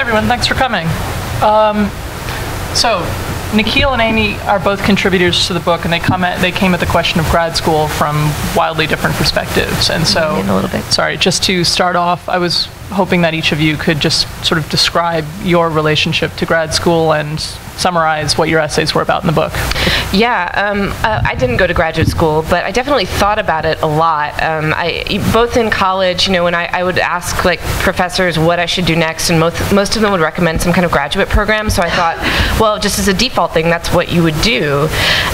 everyone. Thanks for coming. So, Nikhil and Amy are both contributors to the book, and they came at the question of grad school from wildly different perspectives. And so, a little bit. Sorry, just to start off, I was hoping that each of you could just sort of describe your relationship to grad school and summarize what your essays were about in the book. Yeah, I didn't go to graduate school, but I definitely thought about it a lot. Both in college, you know, when I would ask like professors what I should do next, and most of them would recommend some kind of graduate program. So I thought, well, just as a default thing, that's what you would do.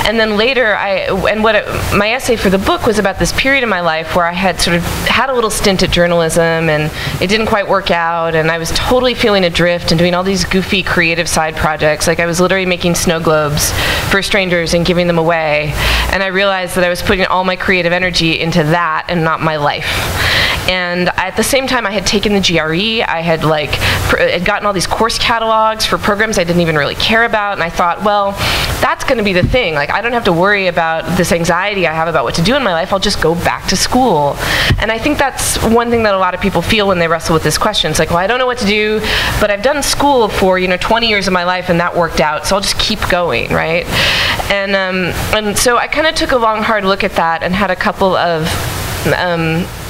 And then later, my essay for the book was about this period in my life where I had sort of had a little stint at journalism, and it didn't quite work out, and I was totally feeling adrift and doing all these goofy creative side projects. Like I was literally making snow globes for strangers and giving them away, and I realized that I was putting all my creative energy into that and not my life. And at the same time, I had taken the GRE. I had gotten all these course catalogs for programs I didn't even really care about, and I thought, well, that's going to be the thing. Like, I don't have to worry about this anxiety I have about what to do in my life. I'll just go back to school. And I think that's one thing that a lot of people feel when they wrestle with this question. It's like, well, I don't know what to do, but I've done school for 20 years of my life, and that worked out, so I'll just keep going, right? And so I kind of took a long, hard look at that and had a couple of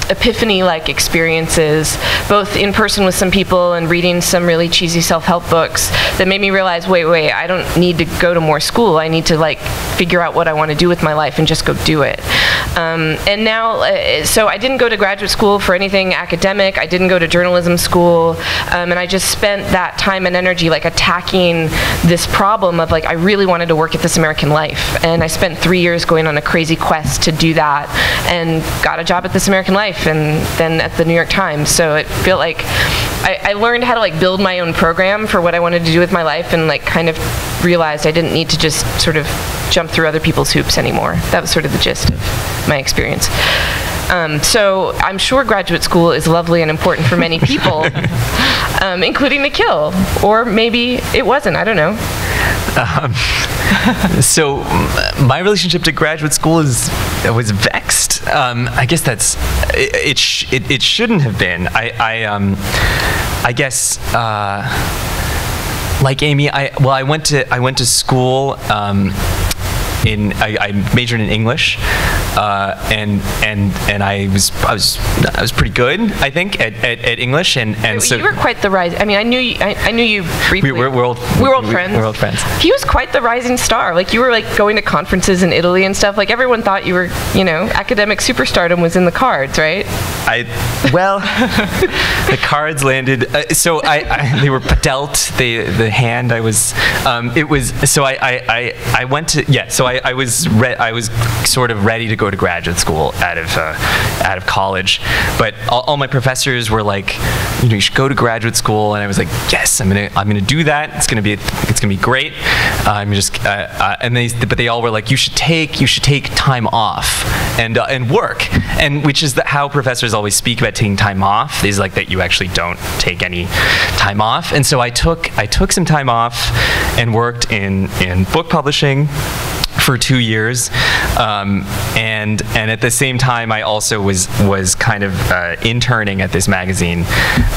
epiphany-like experiences, both in person with some people and reading some really cheesy self-help books that made me realize, wait, I don't need to go to more school. I need to figure out what I want to do with my life and just go do it. And now, so I didn't go to graduate school for anything academic. I didn't go to journalism school, and I just spent that time and energy attacking this problem of I really wanted to work at This American Life. And I spent 3 years going on a crazy quest to do that, and got a job at This American Life, and then at the New York Times. So it felt like I learned how to build my own program for what I wanted to do with my life, and kind of realized I didn't need to just sort of jump through other people's hoops anymore. That was sort of the gist of my experience. So I'm sure graduate school is lovely and important for many people, including Nikhil, or maybe it wasn't, I don't know. So my relationship to graduate school was vexed. I guess that's it shouldn't have been. I guess like Amy, I went to school. I majored in English, and I was pretty good, I think, at English, and so you were quite the rise. I mean, I knew you briefly. We're old friends. We're old friends. He was quite the rising star. You were going to conferences in Italy and stuff. Everyone thought you were, academic superstardom was in the cards, right? Well, the cards landed. So they were dealt. The hand I was. It was. So I went to So I was sort of ready to go to graduate school out of college, but all my professors were like, you should go to graduate school, and I was like, yes, I'm gonna do that. It's gonna be great. But they all were like, you should take time off and work, and which is how professors always speak about taking time off, is that you actually don't take any time off. And so I took some time off and worked in book publishing for 2 years, and at the same time I also was kind of interning at this magazine,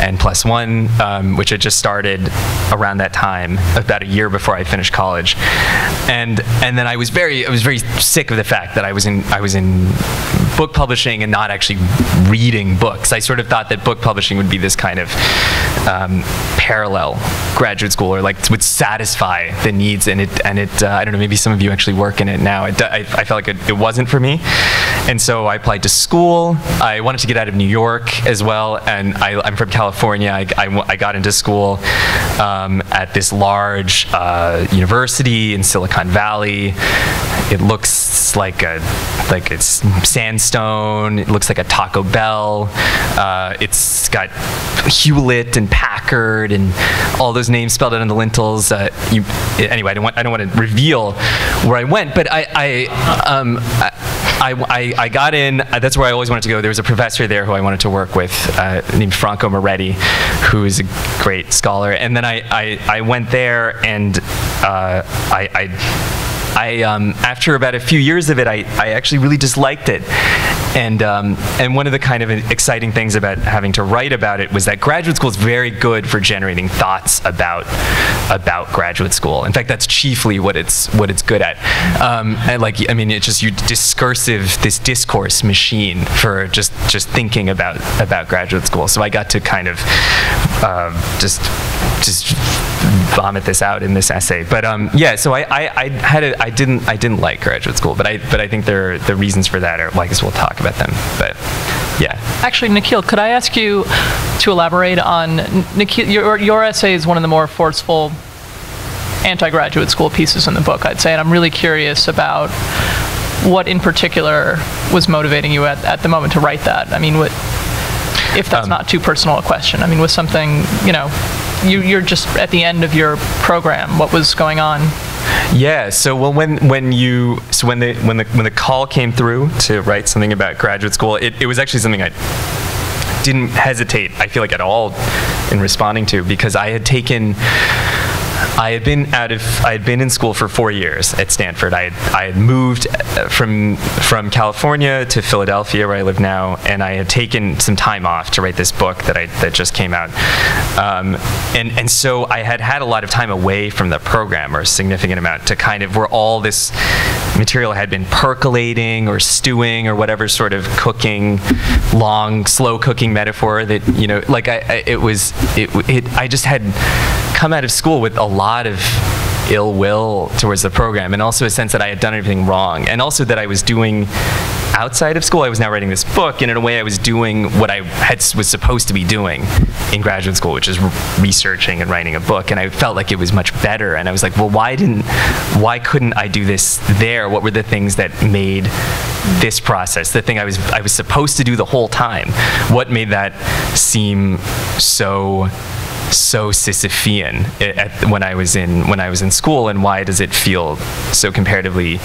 N+1, which had just started around that time, about a year before I finished college, and then I was very sick of the fact that I was in book publishing and not actually reading books. I sort of thought that book publishing would be this kind of parallel graduate school, or would satisfy the needs, and it I don't know, maybe some of you actually work in it now. I felt like it wasn't for me, and so I applied to school. I wanted to get out of New York as well, and I'm from California. I got into school at this large university in Silicon Valley. It looks like it's sandstone. It looks like a Taco Bell. It's got Hewlett and Packard and all those names spelled out on the lintels. Anyway, I don't want to reveal where I went, but I got in. That's where I always wanted to go. There was a professor there who I wanted to work with, named Franco Moretti, who is a great scholar. And then I went there, and after about a few years of it, I actually really disliked it. And one of the kind of exciting things about having to write about it was that graduate school is very good for generating thoughts about graduate school. In fact, that's chiefly what it's good at. And like, I mean, it's just this discourse machine for just thinking about graduate school. So I got to kind of just vomit this out in this essay. But yeah, so I didn't like graduate school, but I think the reasons for that are, well, I guess we'll talk about them. But yeah. Actually, Nikhil, could I ask you to elaborate on Nikhil? Your essay is one of the more forceful anti-graduate school pieces in the book, I'd say, and I'm really curious about what in particular was motivating you at the moment to write that. I mean, if that's not too personal a question. I mean, was something, you're just at the end of your program. What was going on? Yeah. So when the call came through to write something about graduate school, it was actually something I didn't hesitate, I feel like, at all in responding to, because I had been in school for 4 years at Stanford. I had moved from California to Philadelphia, where I live now, and I had taken some time off to write this book that just came out. And so I had a lot of time away from the program, or a significant amount, to kind of where all this material had been percolating or stewing or whatever sort of cooking, long, slow cooking metaphor that, like I just had come out of school with a lot of ill will towards the program, and also a sense that I had done everything wrong, and also that I was doing outside of school. I was now writing this book, and in a way I was doing what I was supposed to be doing in graduate school, which is researching and writing a book, and I felt like it was much better. And I was like, well, why couldn't I do this there? What were the things that made this process, the thing I was supposed to do the whole time, what made that seem so Sisyphean when I was in school, and why does it feel so comparatively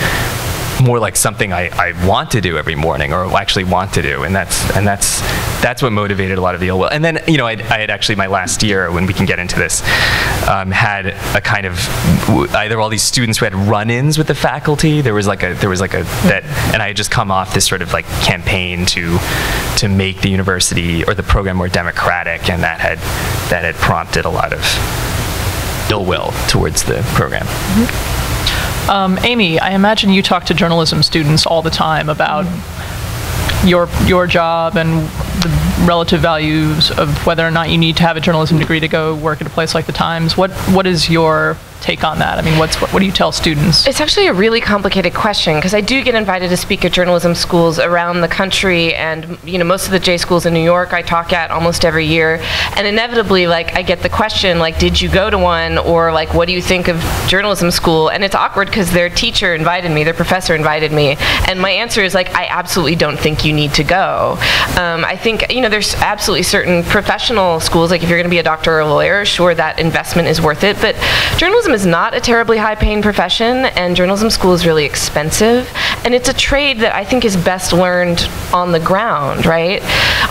more like something I want to do every morning, or actually want to do? And that's what motivated a lot of the ill will. And then I had actually, my last year, when we can get into this, had a kind of either all these students who had run-ins with the faculty. There was like a that, and I had just come off this sort of like campaign to make the university or the program more democratic, and that had prompted a lot of ill will towards the program. Mm-hmm. Amy, I imagine you talk to journalism students all the time about your job and the relative values of whether or not you need to have a journalism degree to go work at a place like the Times. What is your take on that? I mean, what do you tell students? It's actually a really complicated question, because I do get invited to speak at journalism schools around the country, and most of the J schools in New York I talk at almost every year, and inevitably, like, I get the question, like, did you go to one, or like, what do you think of journalism school? And it's awkward because their teacher invited me, their professor invited me, and my answer is like, I absolutely don't think you need to go. I think there's absolutely certain professional schools, like if you're going to be a doctor or a lawyer, sure, that investment is worth it, but journalism is not a terribly high-paying profession, and journalism school is really expensive, and it's a trade that I think is best learned on the ground, right?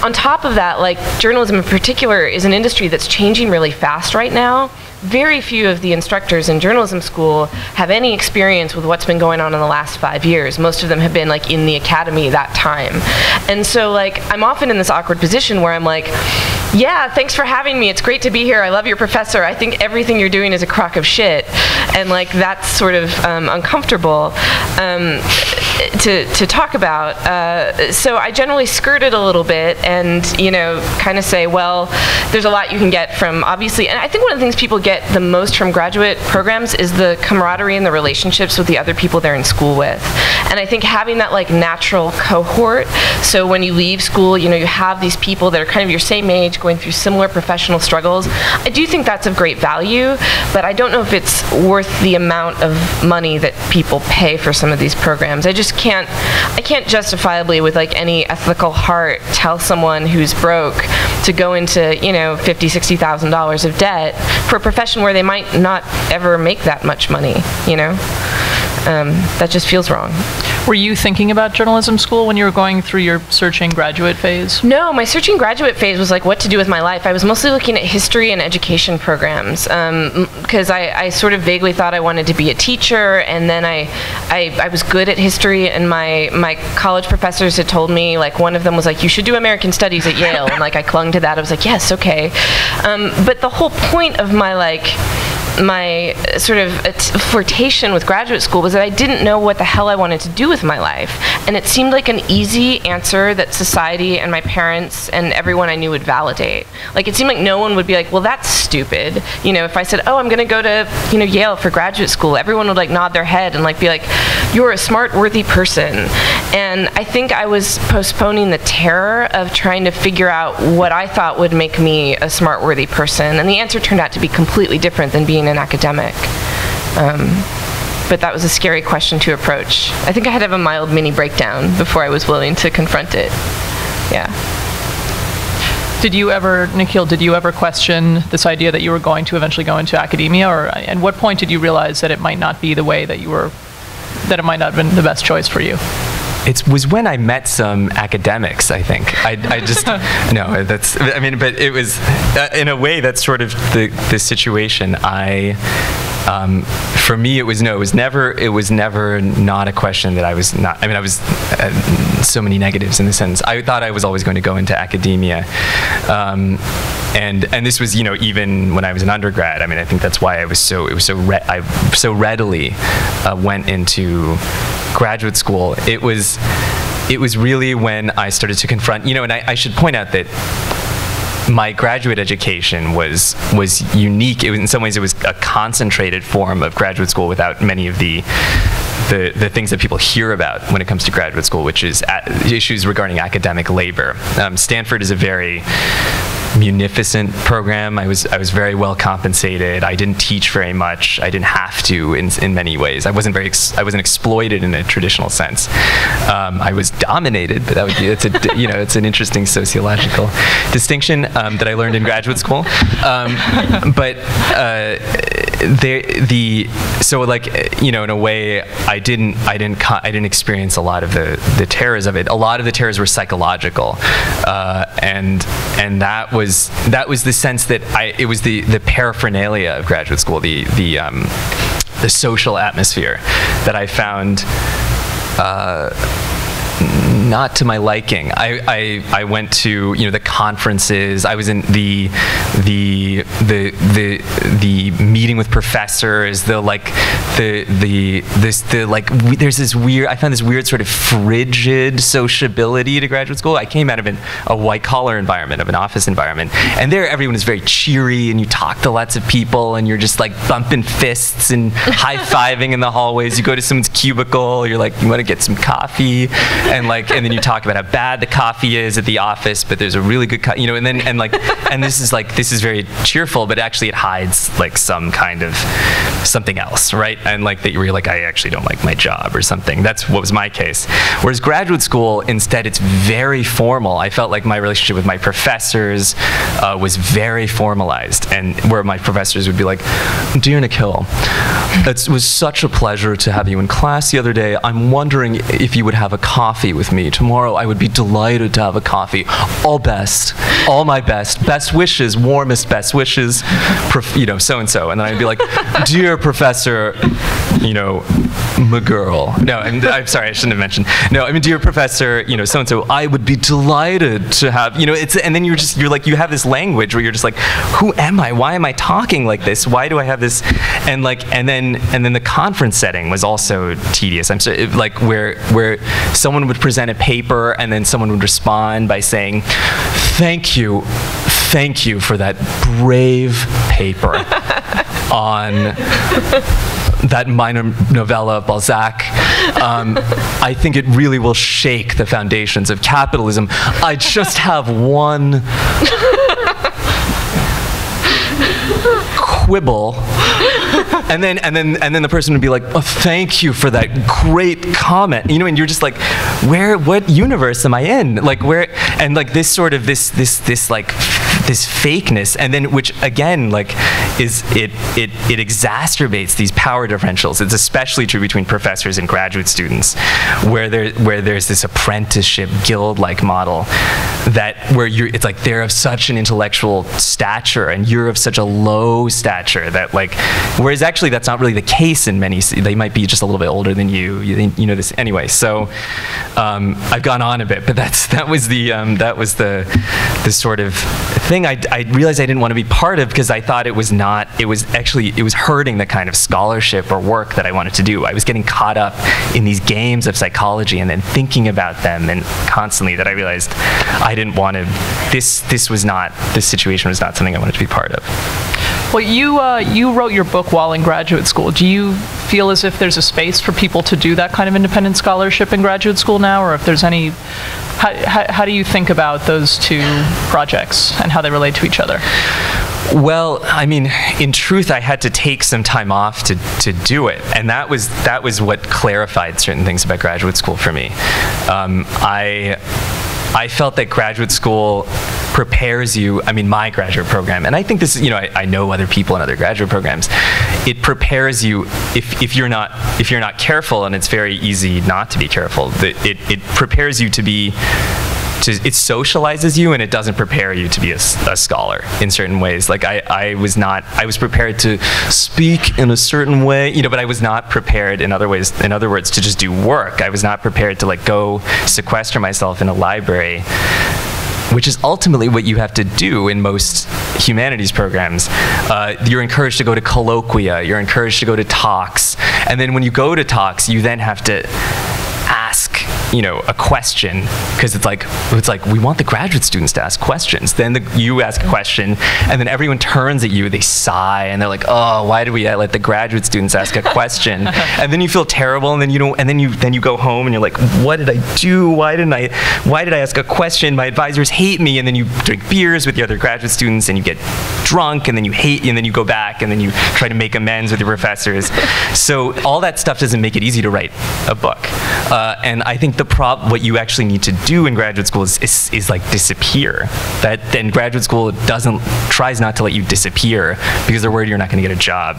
On top of that, like, journalism in particular is an industry that's changing really fast right now. Very few of the instructors in journalism school have any experience with what's been going on in the last 5 years. Most of them have been like in the academy that time. And so like, I'm often in this awkward position where I'm like, yeah, thanks for having me. It's great to be here. I love your professor. I think everything you're doing is a crock of shit. And like, that's sort of uncomfortable to talk about. So I generally skirt it a little bit and, kind of say, well, there's a lot you can get from, obviously, and I think one of the things people get the most from graduate programs is the camaraderie and the relationships with the other people they're in school with. And I think having that like natural cohort, so when you leave school, you have these people that are kind of your same age, going through similar professional struggles. I do think that's of great value, but I don't know if it's worth the amount of money that people pay for some of these programs. I can't justifiably, with like any ethical heart, tell someone who's broke to go into, $50,000, $60,000 of debt for a profession where they might not ever make that much money, That just feels wrong. Were you thinking about journalism school when you were going through your searching graduate phase? No, my searching graduate phase was like what to do with my life. I was mostly looking at history and education programs because I sort of vaguely thought I wanted to be a teacher, and then I was good at history, and my college professors had told me, like, one of them was like, you should do American Studies at Yale, and like I clung to that. I was like, yes, okay. But the whole point of my sort of flirtation with graduate school was that I didn't know what the hell I wanted to do with my life. And it seemed like an easy answer that society and my parents and everyone I knew would validate. Like, it seemed like no one would be like, well, that's stupid. You know, if I said, oh, I'm going to go to, you know, Yale for graduate school, everyone would like nod their head and like be like, you're a smart, worthy person. And I think I was postponing the terror of trying to figure out what I thought would make me a smart, worthy person. And the answer turned out to be completely different than being an academic. But that was a scary question to approach. I think I had to have a mild mini breakdown before I was willing to confront it. Yeah. Did you ever, Nikhil, question this idea that you were going to eventually go into academia, or at what point did you realize that it might not be the way that that it might not have been the best choice for you? It was when I met some academics, I think. I just, no, that's, I mean, but it was, in a way, that's sort of the situation. For me, it was never not a question that I was not, I mean, I was, so many negatives in the sentence. I thought I was always going to go into academia. And this was, you know, even when I was an undergrad. I mean, I think that's why I so readily went into graduate school. It was really when I started to confront, you know, and I should point out that my graduate education was unique. In some ways, it was a concentrated form of graduate school without many of the things that people hear about when it comes to graduate school, which is issues regarding academic labor. Stanford is a very munificent program. I was very well compensated. I didn't teach very much. I didn't have to in many ways. I wasn't exploited in a traditional sense. I was dominated, but it's an interesting sociological distinction that I learned in graduate school. So like, you know, in a way, I didn't experience a lot of the terrors of it. A lot of the terrors were psychological, and that was the sense that it was the paraphernalia of graduate school, the social atmosphere that I found not to my liking. I went to, you know, the conferences. I was in the meeting with professors. There's this weird. I found this weird sort of frigid sociability to graduate school. I came out of a white collar environment, of an office environment, and there everyone is very cheery, and you talk to lots of people, and you're just like bumping fists and high fiving in the hallways. You go to someone's cubicle. You're like, you want to get some coffee. And then you talk about how bad the coffee is at the office, but there's a really good you know, and this is very cheerful, but actually it hides like some kind of something else, right? And like that you're like, I actually don't like my job or something. That's what was my case. Whereas graduate school, instead, it's very formal. I felt like my relationship with my professors was very formalized, and where my professors would be like, dear Nikhil, it was such a pleasure to have you in class the other day. I'm wondering if you would have a coffee with me tomorrow. I would be delighted to have a coffee. All my best wishes, warmest best wishes, you know, so and so. And then I'd be like, dear Professor, you know, McGirl. No, I'm sorry, I shouldn't have mentioned. No, I mean, dear Professor, you know, so and so. I would be delighted to have, you know, and then you're like, you have this language where you're just like, who am I? Why am I talking like this? Why do I have this? And then the conference setting was also tedious. I'm sorry, like where someone would present a paper and then someone would respond by saying, thank you for that brave paper on that minor novella of Balzac. I think it really will shake the foundations of capitalism. I just have one quibble. And then the person would be like, oh, thank you for that great comment. You know, and you're just like, what universe am I in? Like, where, and like this sort of this this fakeness, and then which again like is it exacerbates these power differentials. It's especially true between professors and graduate students, where there's this apprenticeship guild-like model where it's like they're of such an intellectual stature and you're of such a low stature that like, whereas actually that's not really the case in many. They might be just a little bit older than you. You know this anyway. So I've gone on a bit, but that was the sort of thing I realized I didn't want to be part of, because I thought it was hurting the kind of scholarship or work that I wanted to do. I was getting caught up in these games of psychology and then thinking about them and constantly, that I realized I didn't want to, this situation was not something I wanted to be part of. Well, you wrote your book while in graduate school. Do you feel as if there's a space for people to do that kind of independent scholarship in graduate school now, or if there's any, how do you think about those two projects and how they relate to each other? Well, I mean, in truth, I had to take some time off to do it, and that was what clarified certain things about graduate school for me. I felt that graduate school prepares you, I mean, my graduate program, and I think this is, I know other people in other graduate programs, it prepares you, if you're not careful, and it's very easy not to be careful, it prepares you to be, it socializes you, and it doesn't prepare you to be a scholar in certain ways. Like I was prepared to speak in a certain way, but I was not prepared in other words, to just do work. I was not prepared to like go sequester myself in a library, which is ultimately what you have to do in most humanities programs. You're encouraged to go to colloquia, you're encouraged to go to talks, and then when you go to talks, you then have to ask a question, because it's like we want the graduate students to ask questions. Then you ask a question, and then everyone turns at you, they sigh, and they're like, oh, why do we let the graduate students ask a question? And then you feel terrible, and then you go home and you're like, what did I do? Why did I ask a question? My advisors hate me. And then you drink beers with the other graduate students, and you get drunk, and then you hate, and then you go back, and then you try to make amends with your professors. So all that stuff doesn't make it easy to write a book. And I think what you actually need to do in graduate school is like disappear. That then graduate school tries not to let you disappear, because they're worried you're not going to get a job.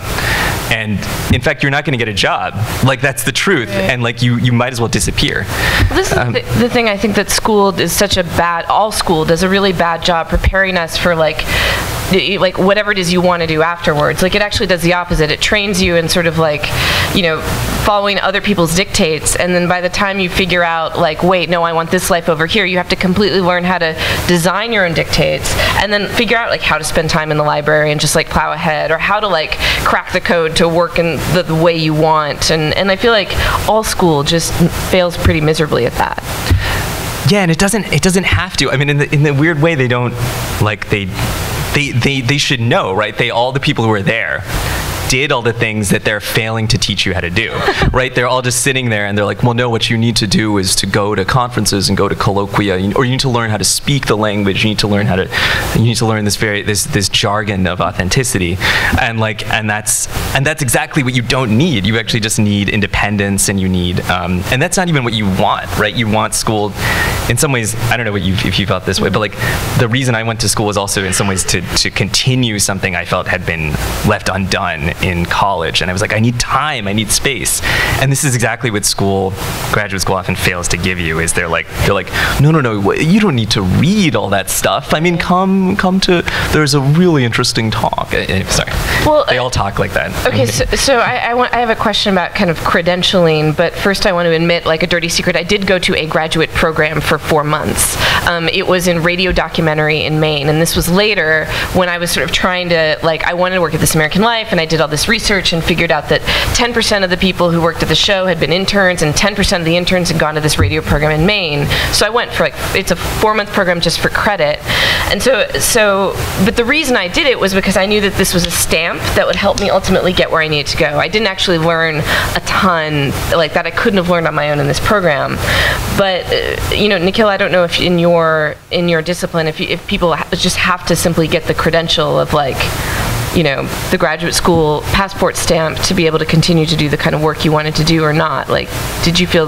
And in fact, you're not going to get a job. Like, that's the truth. Right. And like you might as well disappear. Well, this is the thing. I think that school is all school does a really bad job preparing us for like whatever it is you want to do afterwards. Like, it actually does the opposite. It trains you in sort of like, following other people's dictates, and then by the time you figure out like, wait, no, I want this life over here, you have to completely learn how to design your own dictates, and then figure out like how to spend time in the library and just like plow ahead, or how to like crack the code to work in the way you want. And I feel like all school just fails pretty miserably at that. Yeah, and it doesn't have to. I mean, in the weird way, they don't like they should know, right? All the people who are there did all the things that they're failing to teach you how to do, right? They're all just sitting there, and they're like, well, no, what you need to do is to go to conferences and go to colloquia, or you need to learn how to speak the language. You need to learn this jargon of authenticity, and that's exactly what you don't need. You actually just need independence, and you need, and that's not even what you want, right? You want school, in some ways, I don't know if you felt this way, but like the reason I went to school was also in some ways to continue something I felt had been left undone in college, and I was like, I need time, I need space, and this is exactly what graduate school often fails to give you. Is they're like, no, you don't need to read all that stuff. I mean, come to, there's a really interesting talk. Sorry, well, they all talk like that. Okay, so I have a question about kind of credentialing, but first I want to admit, like a dirty secret, I did go to a graduate program for 4 months. It was in radio documentary in Maine, and this was later when I was sort of trying to, like, I wanted to work at This American Life, and I did all this research and figured out that 10% of the people who worked at the show had been interns, and 10% of the interns had gone to this radio program in Maine. So I went for it's a 4-month program just for credit. And but the reason I did it was because I knew that this was a stamp that would help me ultimately get where I needed to go. I didn't actually learn a ton like that I couldn't have learned on my own in this program. But Nikhil, I don't know if in your discipline, if people just have to simply get the credential of like, the graduate school passport stamp to be able to continue to do the kind of work you wanted to do or not. Like, did you feel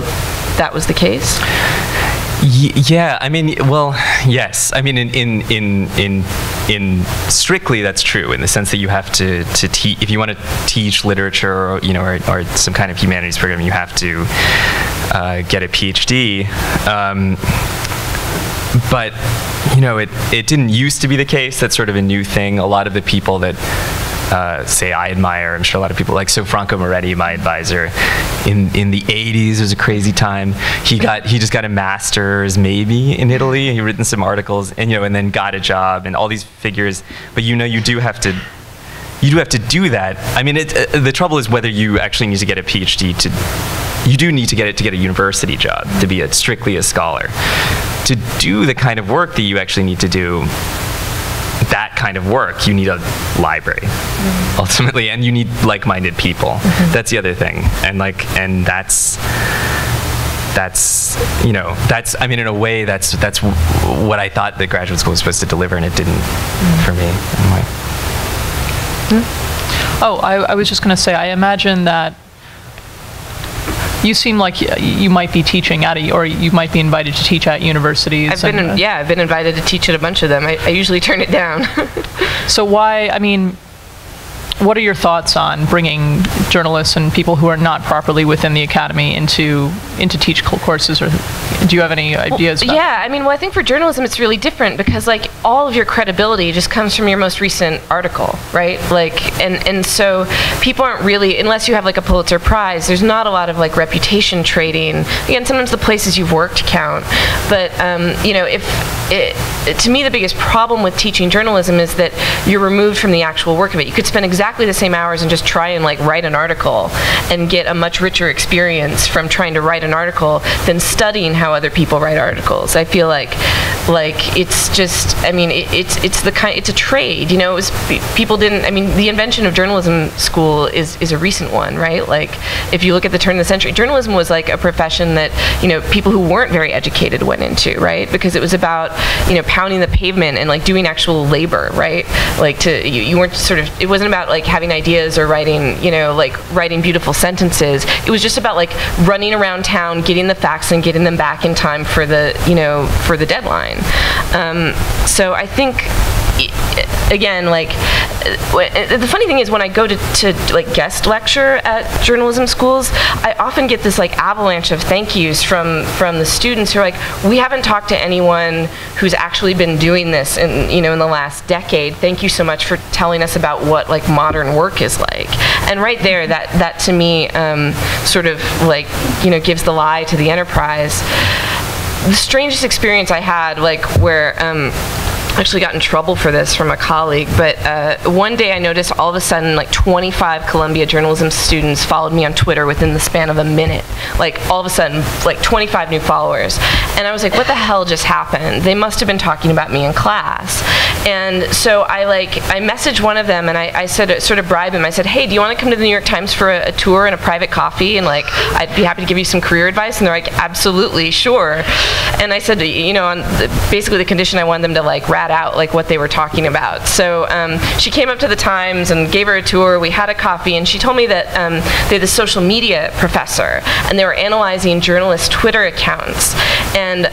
that was the case? Yeah, I mean, well, yes. I mean, in strictly that's true in the sense that you have to teach, if you want to teach literature, or some kind of humanities program, you have to get a PhD. But it didn't used to be the case. That's sort of a new thing. A lot of the people that say I admire, I'm sure a lot of people like, so Franco Moretti, my advisor, in the 80s, it was a crazy time. He just got a master's maybe in Italy. He written some articles, and then got a job and all these figures. But you do have to do that. I mean, the trouble is whether you actually need to get a PhD you do need to get a university job to be strictly a scholar. To do the kind of work that you actually need to do, that kind of work, you need a library, ultimately, and you need like-minded people. That's the other thing, and that's I mean, in a way, that's what I thought the graduate school was supposed to deliver, and it didn't for me. Anyway. Oh, I was just going to say, I imagine that you seem like you might be teaching or you might be invited to teach at universities. I've been invited to teach at a bunch of them. I usually turn it down. So why, what are your thoughts on bringing journalists and people who are not properly within the academy into teach courses, or do you have any ideas about I think for journalism it's really different because all of your credibility just comes from your most recent article, right? And so people aren't really, unless you have a Pulitzer Prize, there's not a lot of reputation trading. Again, sometimes the places you've worked count, but to me the biggest problem with teaching journalism is that you're removed from the actual work of it. You could spend exactly the same hours and just try and write an article and get a much richer experience from trying to write an article than studying how other people write articles. I feel like it's just, it's a trade, people didn't, the invention of journalism school is a recent one, right? If you look at the turn of the century, journalism was a profession that, people who weren't very educated went into, right? Because it was about, pounding the pavement and doing actual labor, right? You weren't it wasn't about having ideas or writing, writing beautiful sentences. It was just about running around town, getting the facts and getting them back in time for the, for the deadline. So I think, again, the funny thing is when I go to guest lecture at journalism schools, I often get this avalanche of thank yous from the students who are we haven't talked to anyone who's actually been doing this in the last decade. Thank you so much for telling us about what modern work is like. And right there, that to me sort of gives the lie to the enterprise. The strangest experience I had where actually got in trouble for this from a colleague, but one day I noticed all of a sudden 25 Columbia journalism students followed me on Twitter within the span of a minute. All of a sudden 25 new followers, and I was what the hell just happened? They must have been talking about me in class. And so I messaged one of them and I said, sort of bribe him. I said, hey, do you want to come to the New York Times for a tour and a private coffee, and I'd be happy to give you some career advice? And they're absolutely, sure. And I said, on basically the condition I wanted them to rat out what they were talking about. So she came up to the Times and gave her a tour. We had a coffee, and she told me that they had a social media professor, and they were analyzing journalists' Twitter accounts. And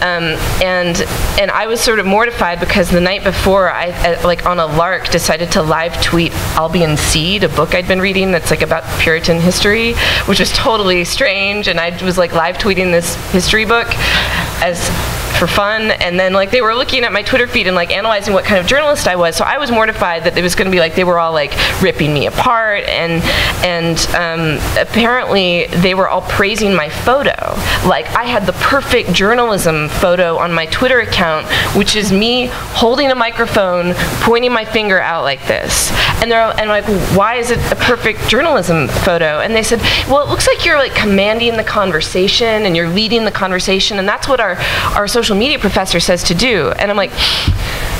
I was sort of mortified because the night before, I on a lark decided to live tweet Albion Seed, a book I'd been reading that's about Puritan history, which was totally strange. And I was live tweeting this history book for fun, and then they were looking at my Twitter feed and analyzing what kind of journalist I was. So I was mortified that it was going to be they were all ripping me apart, and apparently they were all praising my photo. I had the perfect journalism photo on my Twitter account, which is me holding a microphone, pointing my finger out like this. And they're why is it a perfect journalism photo? And they said, well, it looks like you're commanding the conversation and you're leading the conversation, and that's what our social media professor says to do. And I'm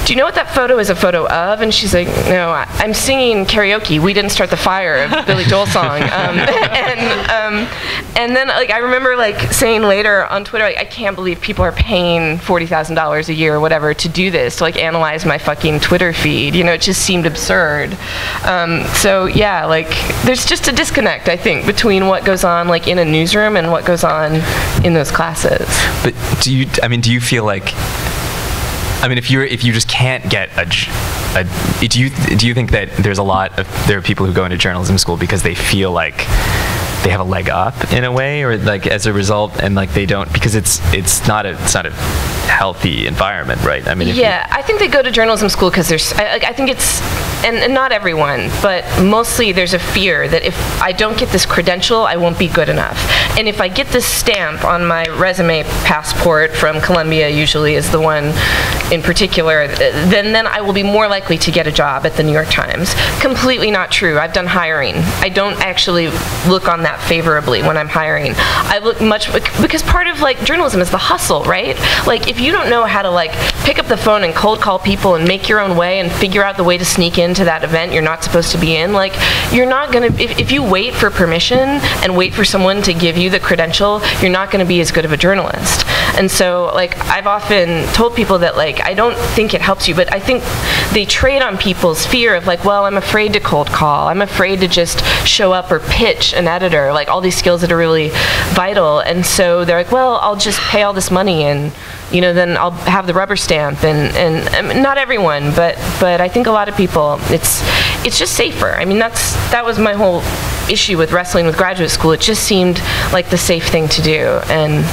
do you know what that photo is a photo of? And she's no, I'm singing karaoke. We Didn't Start the Fire, a Billy Joel song. And then I remember saying later on Twitter, I can't believe people are paying $40,000 a year or whatever to do this, to analyze my fucking Twitter feed. It just seemed absurd. So yeah, there's just a disconnect, I think, between what goes on in a newsroom and what goes on in those classes. But do you feel if you just can't get do you think that there are people who go into journalism school because they feel like they have a leg up in a way, or like as a result, and like they don't, because it's not a healthy environment, right? I mean, I think they go to journalism school because I think it's, and not everyone, but mostly there's a fear that if I don't get this credential, I won't be good enough. And if I get this stamp on my resume, passport from Columbia usually is the one in particular, then I will be more likely to get a job at the New York Times. Completely not true. I've done hiring. I don't actually look on that favorably when I'm hiring. I look much, because part of like journalism is the hustle, right? Like if you don't know how to like pick up the phone and cold call people and make your own way and figure out the way to sneak into that event you're not supposed to be in, like you're not gonna, if you wait for permission and wait for someone to give you the credential, you're not gonna be as good of a journalist. And so like I've often told people that like I don't think it helps you, but I think they trade on people's fear of like, well, I'm afraid to cold call, I'm afraid to just show up or pitch an editor, like all these skills that are really vital. And so they're like, well, I'll just pay all this money and then I'll have the rubber stamp, and not everyone, but I think a lot of people, it's just safer. I mean, that was my whole issue with wrestling with graduate school. It just seemed like the safe thing to do, and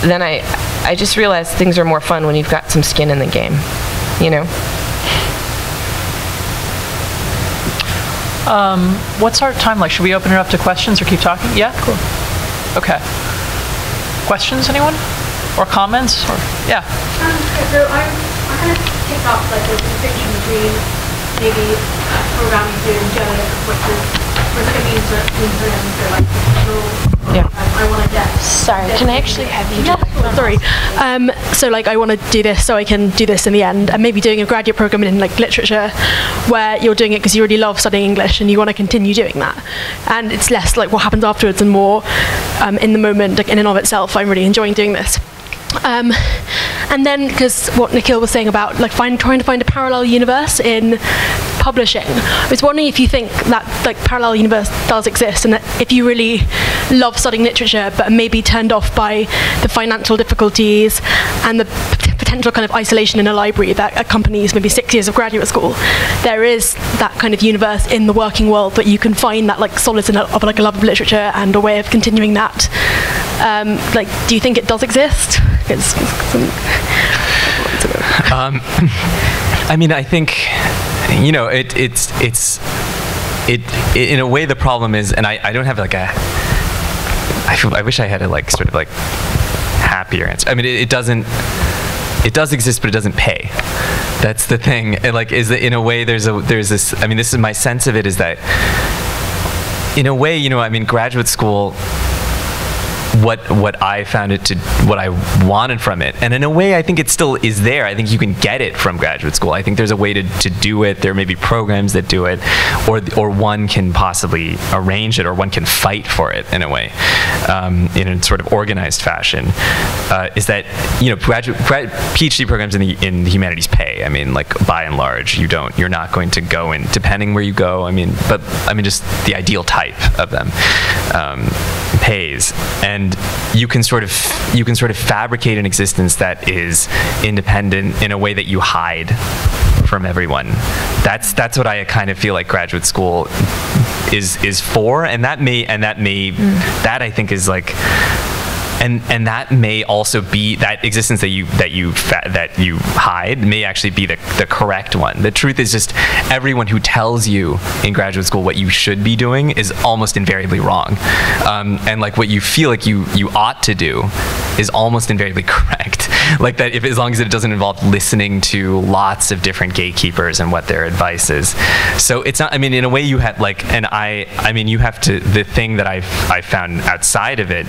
then I just realized things are more fun when you've got some skin in the game, What's our time like? Should we open it up to questions or keep talking? Yeah, cool. Okay. Questions, anyone? Or comments? Or yeah. So I kind of picked up like a distinction between maybe programming doing journalism, which it means that so like I want to get. Sorry, can I actually have you? Sorry. So like I want to do this so I can do this in the end, and maybe doing a graduate program in like literature, where you're doing it because you really love studying English and you want to continue doing that, and it's less like what happens afterwards and more in the moment, like in and of itself. I'm really enjoying doing this. And then, because what Nikhil was saying about like trying to find a parallel universe in publishing, I was wondering if you think that like parallel universe does exist, and that if you really love studying literature but maybe turned off by the financial difficulties and the potential kind of isolation in a library that accompanies maybe 6 years of graduate school, there is that kind of universe in the working world that you can find that like solace of like a love of literature and a way of continuing that. Like, do you think it does exist? I mean, I think, it in a way the problem is, and I don't have like I wish I had a like sort of like happier answer. I mean, it does exist, but it doesn't pay. That's the thing. It, like, is that in a way there's this. I mean, this is my sense of it, is that in a way, I mean, graduate school, what I found it to, what I wanted from it, and in a way I think it still is there. I think you can get it from graduate school. I think there's a way to do it. There may be programs that do it, or one can possibly arrange it, or one can fight for it in a way, in a sort of organized fashion. Is that PhD programs in the humanities pay? I mean, like by and large, you're not going to go in, depending where you go. I mean, just the ideal type of them pays, and you can sort of fabricate an existence that is independent in a way that you hide from everyone. That's what I kind of feel like graduate school is for, and that I think is like. And that may also be, that existence that you hide may actually be the correct one. The truth is just everyone who tells you in graduate school what you should be doing is almost invariably wrong, and like what you feel like you ought to do is almost invariably correct. Like that, as long as it doesn't involve listening to lots of different gatekeepers and what their advice is. So it's not. I mean, in a way, you have like, and I mean, you have to. The thing that I found outside of it.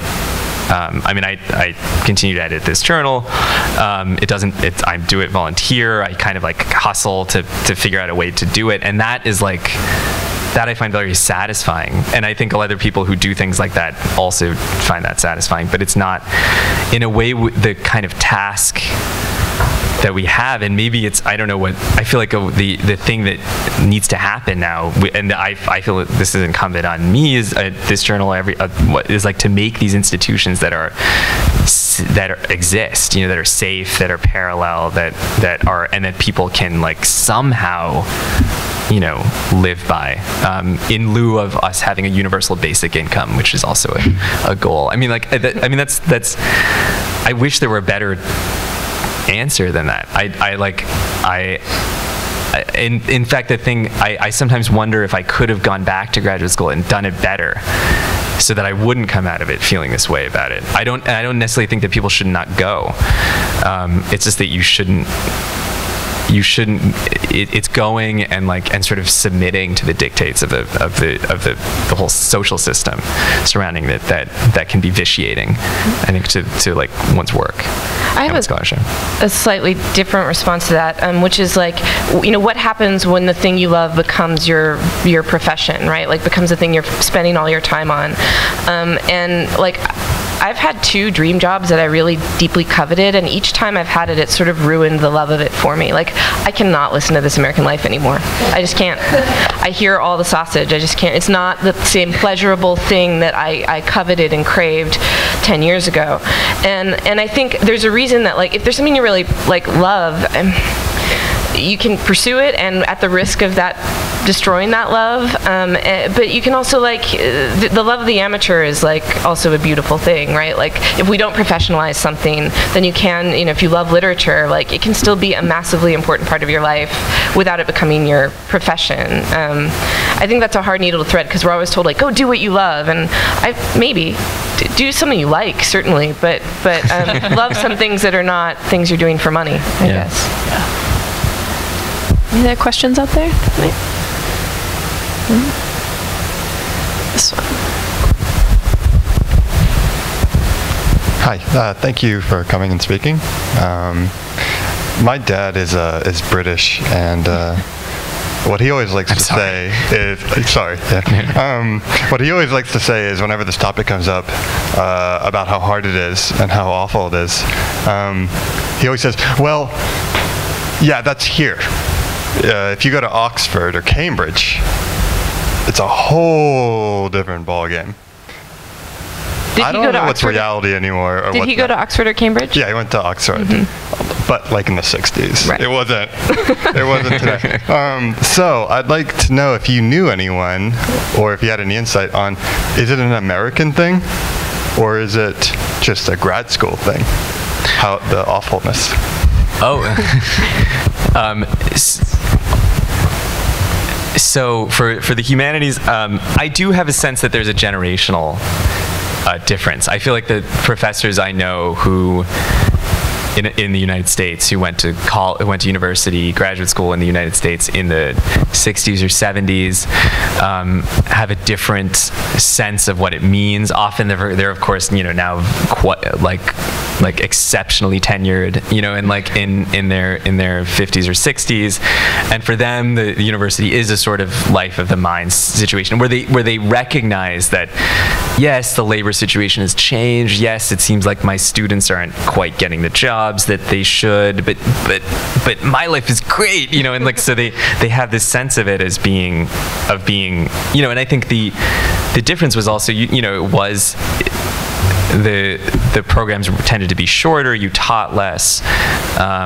I mean, I continue to edit this journal. I do it volunteer. I kind of like hustle to figure out a way to do it, and that is like, that I find very satisfying. And I think a lot of people who do things like that also find that satisfying. But it's not, in a way, the kind of task that we have, and maybe it's, I don't know what, I feel like the thing that needs to happen now, and I feel that this is incumbent on me as this journal, what is like to make these institutions that exist, that are safe, that are parallel, that are, and that people can like somehow live by, in lieu of us having a universal basic income, which is also a goal. I mean, that's. I wish there were a better answer than that. In fact, the thing I sometimes wonder if I could have gone back to graduate school and done it better, so that I wouldn't come out of it feeling this way about it. I don't necessarily think that people should not go. It's just that you shouldn't. It's going and sort of submitting to the dictates of the whole social system surrounding that can be vitiating, I think, to like one's work. I have a slightly different response to that, which is like, what happens when the thing you love becomes your profession, right? Like becomes the thing you're spending all your time on, and like. I've had 2 dream jobs that I really deeply coveted, and each time I've had it, it sort of ruined the love of it for me. Like, I cannot listen to This American Life anymore. I just can't. I hear all the sausage. I just can't. It's not the same pleasurable thing that I coveted and craved 10 years ago. And I think there's a reason that, like, if there's something you really, like, love, you can pursue it, and at the risk of that destroying that love, but you can also, like, the love of the amateur is like also a beautiful thing, right? Like, if we don't professionalize something, then you can, if you love literature, like, it can still be a massively important part of your life without it becoming your profession. I think that's a hard needle to thread, because we're always told, like, go do what you love, and maybe do something you like, certainly, but love some things that are not things you're doing for money, I guess. Yeah. Any other questions out there? This one. Hi, thank you for coming and speaking. My dad is British, and what he always likes to say is, what he always likes to say is, whenever this topic comes up about how hard it is and how awful it is, he always says, well, yeah, that's here. If you go to Oxford or Cambridge, it's a whole different ballgame. I don't know what's reality anymore. Or Did he go to Oxford or Cambridge? Yeah, he went to Oxford, but like in the 60s. Right. It wasn't today. So I'd like to know if you knew anyone, or if you had any insight on, is it an American thing, or is it just a grad school thing? How the awfulness. So for the humanities, I do have a sense that there's a generational difference. I feel like the professors I know who in the United States who went to university, graduate school in the United States in the 60s or 70s have a different sense of what it means. Often they're of course, now quite like exceptionally tenured, and like in their 50s or 60s, and for them the university is a sort of life of the mind situation where they recognize that yes, the labor situation has changed. Yes, it seems like my students aren't quite getting the jobs that they should, but my life is great, and like so they have this sense of it as being, and I think the difference was also it was the programs tended to be shorter. You taught less. I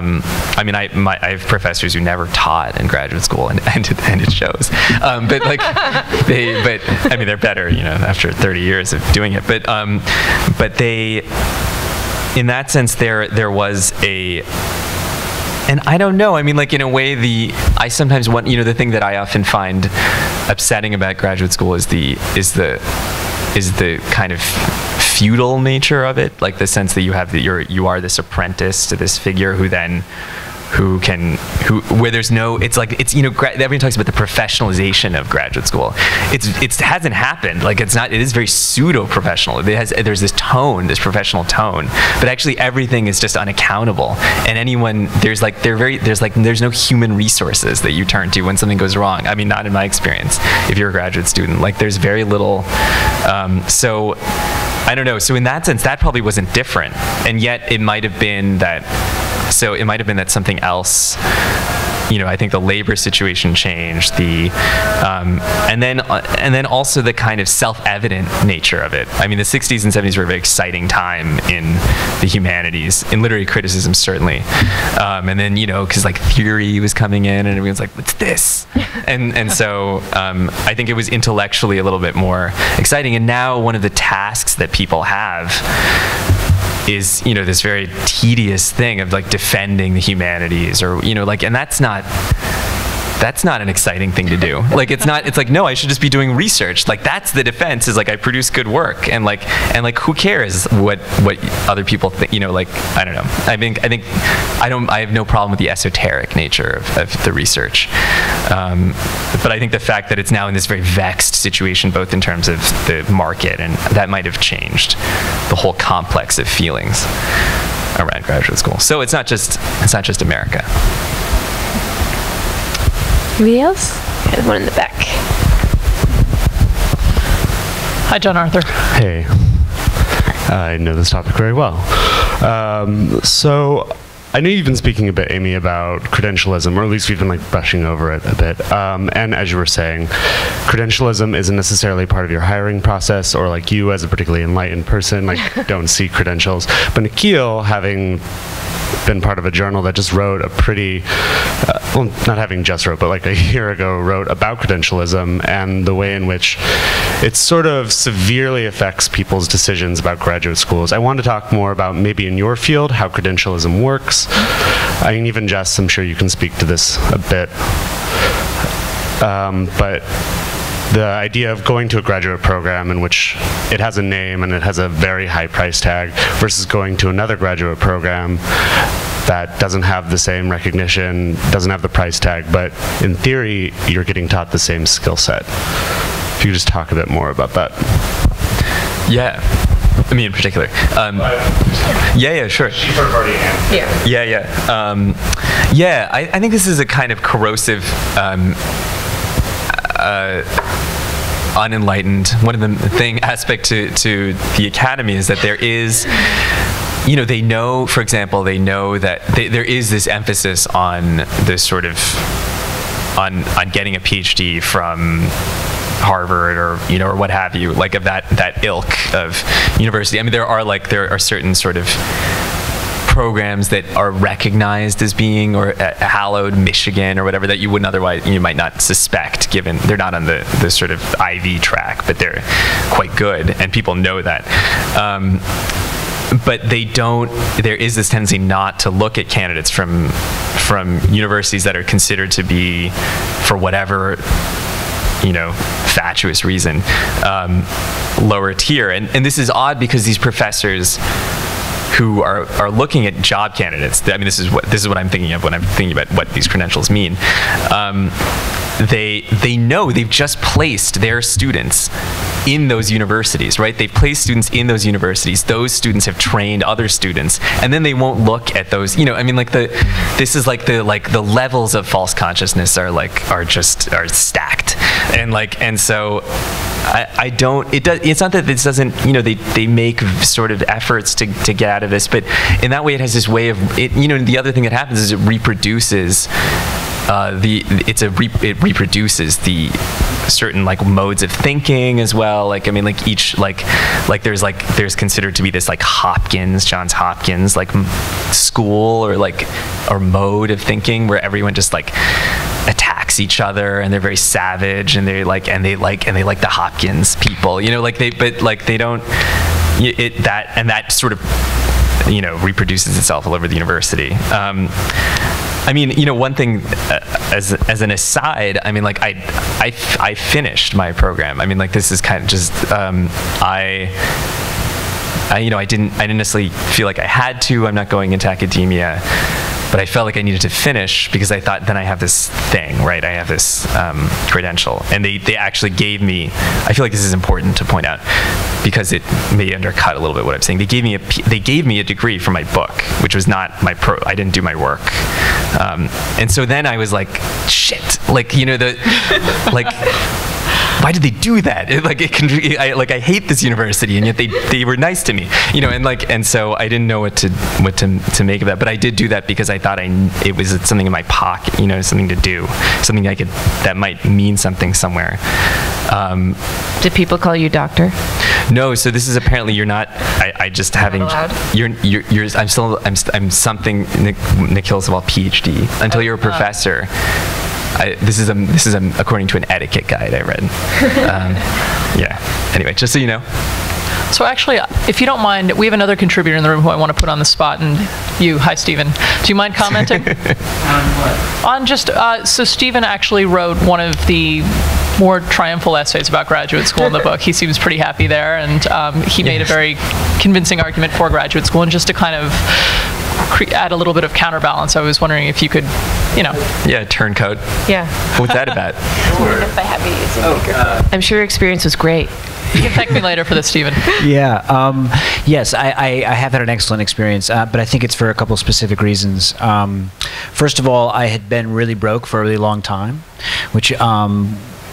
mean, I have professors who never taught in graduate school, and it shows. But like I mean, they're better, after 30 years of doing it. But they, in that sense, there was a. And I don't know. I mean, like in a way, I sometimes want. The thing that I often find upsetting about graduate school is the kind of feudal nature of it, like the sense that you are this apprentice to this figure where there's no, everyone talks about the professionalization of graduate school. It hasn't happened. Like it is very pseudo professional. There's this tone, this professional tone, but actually everything is just unaccountable. And anyone, there's no human resources that you turn to when something goes wrong. I mean, not in my experience. If you're a graduate student, like there's very little. So I don't know. So in that sense, that probably wasn't different, and yet it might have been that So it might have been that something else, I think the labor situation changed, and then also the kind of self-evident nature of it. I mean, the 60s and 70s were a very exciting time in the humanities, in literary criticism certainly, and then because like theory was coming in, and everyone's like, what's this? And so I think it was intellectually a little bit more exciting. And now one of the tasks that people have is this very tedious thing of like defending the humanities, or and that's not an exciting thing to do. Like it's like, no, I should just be doing research. Like that's the defense, is like I produce good work, and like who cares what other people think, like I don't know. I have no problem with the esoteric nature of the research. But I think the fact that it's now in this very vexed situation, both in terms of the market, and that might have changed the whole complex of feelings around graduate school. So it's not just America. Anybody else? There's one in the back. Hi, John Arthur. Hey. I know this topic very well. So I know you've been speaking a bit, Amy, about credentialism, or at least we've been like brushing over it a bit. And as you were saying, credentialism isn't necessarily part of your hiring process, or like you as a particularly enlightened person, like don't see credentials. But Nikhil, having been part of a journal that just wrote a pretty, well, not having just wrote, but like a year ago wrote about credentialism and the way in which it sort of severely affects people's decisions about graduate schools. I want to talk more about maybe in your field how credentialism works. I mean, even Jess, I'm sure you can speak to this a bit. But the idea of going to a graduate program in which it has a name and it has a very high price tag versus going to another graduate program that doesn't have the same recognition, doesn't have the price tag, but in theory, you're getting taught the same skill set. If you could just talk a bit more about that. Yeah. I mean, in particular. Yeah, sure. Yeah. I think this is a kind of corrosive, unenlightened. One of the aspect to the academy is that there is, they know, for example, they know that there is this emphasis on this sort of, on getting a PhD from Harvard or or what have you, like of that ilk of university. I mean, there are certain sort of programs that are recognized as being, or hallowed, Michigan or whatever, that you wouldn't otherwise, you might not suspect, given they're not on the sort of Ivy track, but they're quite good, and people know that. But they don't, there is this tendency not to look at candidates from universities that are considered to be, for whatever fatuous reason, lower tier. And this is odd because these professors who are looking at job candidates, I mean, this is what I'm thinking of when I'm thinking about what these credentials mean. They know they've just placed their students in those universities, right? They've placed students in those universities. Those students have trained other students, and then they won't look at those. I mean, like the levels of false consciousness are stacked, and so I don't. It's not that this doesn't. They make sort of efforts to get out of this, but in that way, it has this way of it. The other thing that happens is it reproduces. It reproduces the certain modes of thinking as well. Each there's considered to be this Johns Hopkins school or mode of thinking where everyone just attacks each other, and they're very savage, and they like the Hopkins people. They don't. That sort of reproduces itself all over the university. I mean, one thing as an aside, I mean, I finished my program. I mean, this is kind of just I didn't necessarily feel like I had to. I'm not going into academia, but I felt like I needed to finish because I thought then I have this thing, right? I have this credential, and they actually gave me. I feel like this is important to point out because it may undercut a little bit what I'm saying. They gave me a degree for my book, which was not I didn't do my work, and so then I was like, shit, why did they do that? I hate this university, and yet they were nice to me, and so I didn't know what to make of that. But I did do that because I thought it was something in my pocket, something to do, something that might mean something somewhere. Did people call you doctor? No. So this is apparently you're not. I just having. You're. I'm something. Nikil Saval PhD until you're a professor. This is according to an etiquette guide I read. Yeah. Anyway, just so you know. So actually, if you don't mind, we have another contributor in the room who I want to put on the spot, and hi, Stephen. Do you mind commenting? On what? On just, so Stephen actually wrote one of the more triumphal essays about graduate school in the book. He seems pretty happy there, and he made a very convincing argument for graduate school. And just to kind of add a little bit of counterbalance, I was wondering if you could, Yeah, turncoat. Yeah. What's that about? If I have you using microphone. I'm sure your experience was great. You can thank me later for this, Stephen. Yeah. Yes, I have had an excellent experience, but I think it's for a couple specific reasons. First of all, I had been really broke for a really long time, which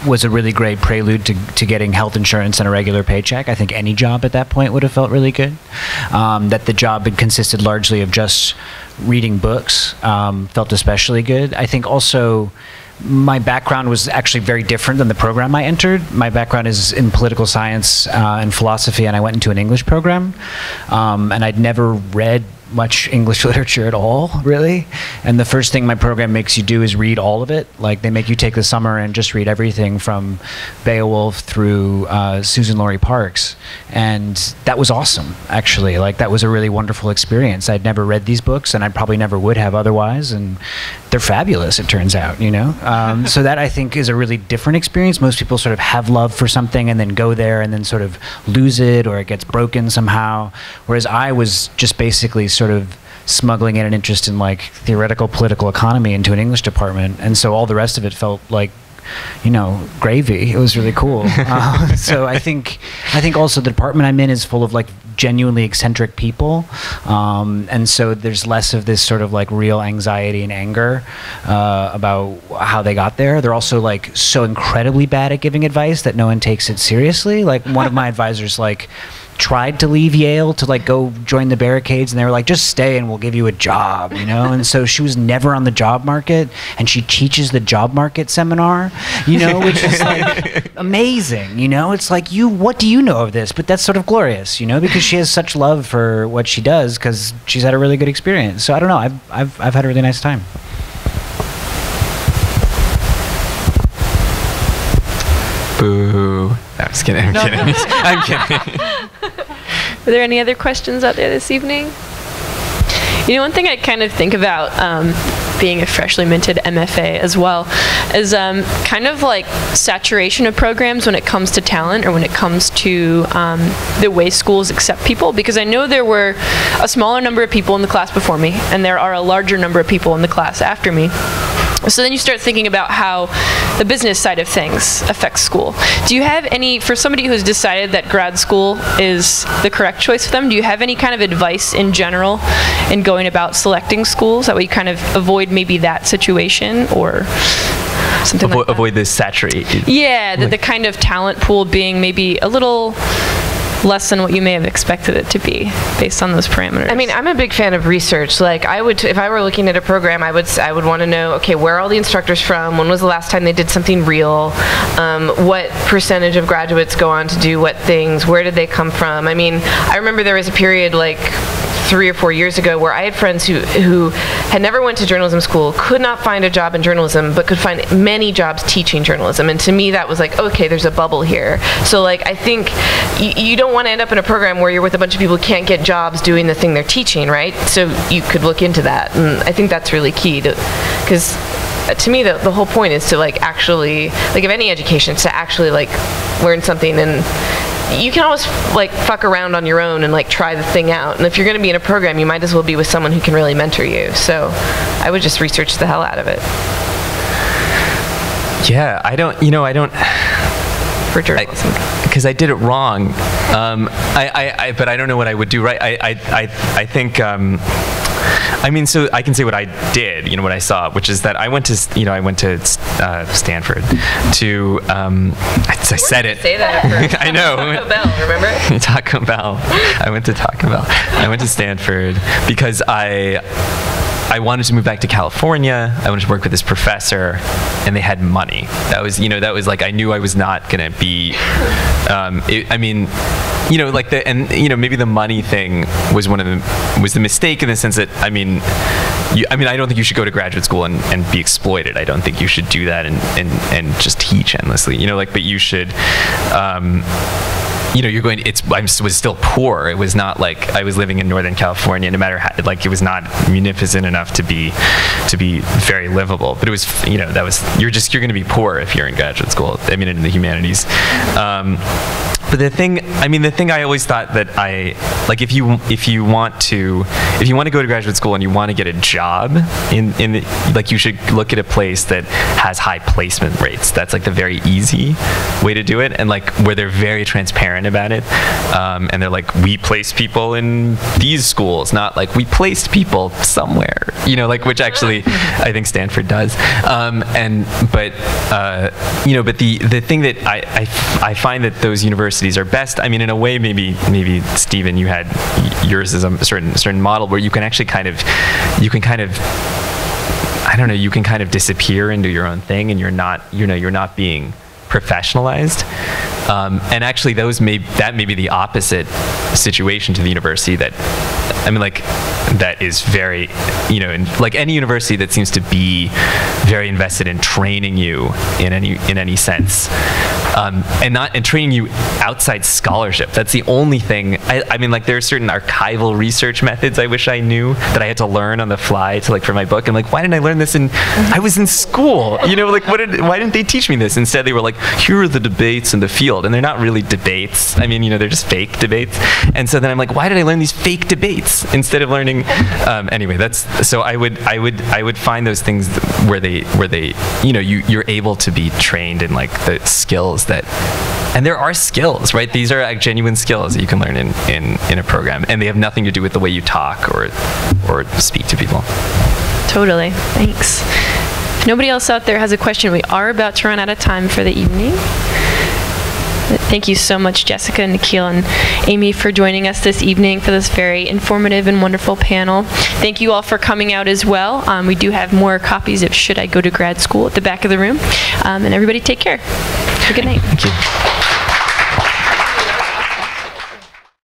was a really great prelude to getting health insurance and a regular paycheck. I think any job at that point would have felt really good. That the job had consisted largely of just reading books felt especially good. I think also my background was actually very different than the program I entered. My background is in political science and philosophy, and I went into an English program. And I'd never read much English literature at all, really. And the first thing my program makes you do is read all of it. Like, they make you take the summer and just read everything from Beowulf through Susan Laurie Parks. And that was awesome, actually. Like, that was a really wonderful experience. I'd never read these books, and I probably never would have otherwise. And they're fabulous, it turns out, So that, I think, is a really different experience. Most people sort of have love for something and then go there and then sort of lose it, or it gets broken somehow. Whereas I was just basically sort of smuggling in an interest in like theoretical political economy into an English department, and so all the rest of it felt like, gravy. It was really cool. So I think also the department I'm in is full of like genuinely eccentric people, and so there's less of this sort of like real anxiety and anger about how they got there. They're also like so incredibly bad at giving advice that no one takes it seriously. Like, one of my advisors tried to leave Yale to like go join the barricades, and they were like, just stay and we'll give you a job, and so she was never on the job market, and she teaches the job market seminar, which is like amazing. It's like, what do you know of this? But that's sort of glorious, because she has such love for what she does because she's had a really good experience. So I don't know, I've had a really nice time. Boo. No, I'm just kidding. I'm kidding. Are there any other questions out there this evening? One thing I kind of think about being a freshly minted MFA as well is kind of like saturation of programs when it comes to talent, or when it comes to the way schools accept people, because I know there were a smaller number of people in the class before me, and there are a larger number of people in the class after me. So then you start thinking about how the business side of things affects school. Do you have any, for somebody who's decided that grad school is the correct choice for them, do you have any kind of advice in general in going about selecting schools? That way you kind of avoid maybe that situation, or something like that? Avoid this saturated. Yeah, the kind of talent pool being maybe a little less than what you may have expected it to be based on those parameters. I mean, I'm a big fan of research. Like, I would, if I were looking at a program, I would want to know, okay, where are all the instructors from? When was the last time they did something real? What percentage of graduates go on to do what things? Where did they come from? I mean, I remember there was a period like 3 or 4 years ago where I had friends who had never went to journalism school, could not find a job in journalism, but could find many jobs teaching journalism. And to me, that was like, okay, there's a bubble here. So like, I think you don't want to end up in a program where you're with a bunch of people who can't get jobs doing the thing they're teaching, right? So you could look into that. And I think that's really key, because to me, the whole point is to like actually, like, of any education, is to actually like learn something. And you can always like fuck around on your own and like try the thing out. And if you're going to be in a program, you might as well be with someone who can really mentor you. So I would just research the hell out of it. Yeah, I don't. For journalism. Because I did it wrong. But I don't know what I would do right. I think I mean, so I can say what I did, you know, what I saw, which is that I went to Stanford to, I said it. Say that. I know. Taco Bell, remember? Taco Bell. I went to Taco Bell. I went to Stanford because I wanted to move back to California. I wanted to work with this professor, and they had money. That was like, I knew I was not going to be, I mean, you know, like maybe the money thing was was the mistake in the sense that, I mean, I don't think you should go to graduate school and be exploited. I don't think you should do that and just teach endlessly, you know, like, but you should, you know, I was still poor. It was not like I was living in Northern California, no matter how, like, it was not munificent enough to be very livable. But it was, you know, you're going to be poor if you're in graduate school. I mean, in the humanities. But the thing I always thought that if you want to go to graduate school and you want to get a job like, you should look at a place that has high placement rates. That's like the very easy way to do it, and like where they're very transparent about it, and they're like, we place people in these schools, not like we placed people somewhere, you know, like, which actually I think Stanford does. But the thing that I find that those universities are best, I mean, in a way, maybe Stephen, you had yours as a certain model where you can actually kind of disappear into your own thing, and you're not being professionalized. And actually, that may be the opposite situation to the university that, I mean, like, that is very, you know, like any university that seems to be very invested in training you in any sense, and training you outside scholarship. That's the only thing. I mean, like, there are certain archival research methods I wish I knew that I had to learn on the fly for my book. And like, why didn't I learn this I was in school? You know, like, why didn't they teach me this? Instead, they were like, here are the debates in the field, and they're not really debates. I mean, you know, they're just fake debates. And so then I'm like, why did I learn these fake debates instead of learning? Anyway, I would find those things where they you know, you're able to be trained in like the skills and there are skills, right? These are like genuine skills that you can learn in a program, and they have nothing to do with the way you talk or speak to people. Totally. Thanks. If nobody else out there has a question, we are about to run out of time for the evening. Thank you so much, Jessica, Nikhil, and Amy, for joining us this evening for this very informative and wonderful panel. Thank you all for coming out as well. We do have more copies of Should I Go to Grad School at the back of the room. And everybody take care. Have a good night. Thank you.